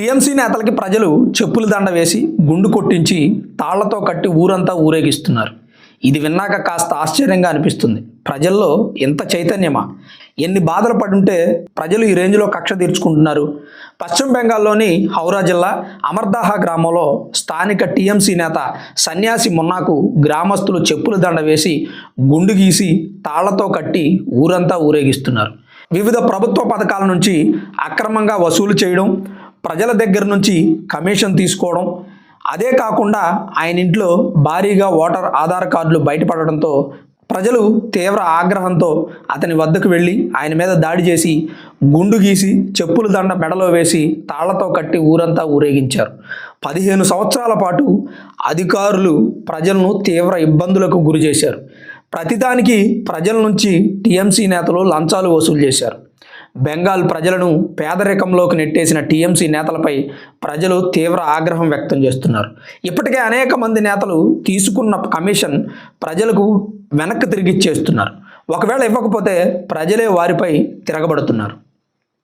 TMC నేతలకి ప్రజలు చెప్పులు దండ వేసి గుండు కొట్టించి తాళ్లతో కట్టి ఊరంతా ఊరేగిస్తున్నారు. ఇది విన్నాక కాస్త ఆశ్చర్యంగా అనిపిస్తుంది. ప్రజల్లో ఎంత చైతన్యమా, ఎన్ని బాధలు పడుంటే ప్రజలు ఈ రేంజ్లో కక్ష తీర్చుకుంటున్నారు. పశ్చిమ బెంగాల్లోని హౌరా జిల్లా అమర్దాహా గ్రామంలో స్థానిక టీఎంసీ నేత సన్యాసి మున్నాకు గ్రామస్తులు చెప్పులు దండ వేసి గుండు గీసి తాళ్లతో కట్టి ఊరంతా ఊరేగిస్తున్నారు. వివిధ ప్రభుత్వ పథకాల నుంచి అక్రమంగా వసూలు చేయడం, ప్రజల దగ్గర నుంచి కమిషన్ తీసుకోవడం, అదే కాకుండా ఆయన ఇంట్లో భారీగా ఓటర్ ఆధార్ కార్డులు బయటపడడంతో ప్రజలు తీవ్ర ఆగ్రహంతో అతని వద్దకు వెళ్ళి ఆయన మీద దాడి చేసి గుండు గీసి చెప్పుల దండ మెడలో వేసి తాళ్లతో కట్టి ఊరంతా ఊరేగించారు. 15 సంవత్సరాల పాటు అధికారులు ప్రజలను తీవ్ర ఇబ్బందులకు గురి చేశారు. ప్రతిదానికి ప్రజల నుంచి టీఎంసీ నేతలు లంచాలు వసూలు చేశారు. బెంగాల్ ప్రజలను పేదరికంలోకి నెట్టేసిన టీఎంసీ నేతలపై ప్రజలు తీవ్ర ఆగ్రహం వ్యక్తం చేస్తున్నారు. ఇప్పటికే అనేక మంది నేతలు తీసుకున్న కమిషన్ ప్రజలకు వెనక్కి తిరిగిచ్చేస్తున్నారు. ఒకవేళ ఇవ్వకపోతే ప్రజలే వారిపై తిరగబడుతున్నారు.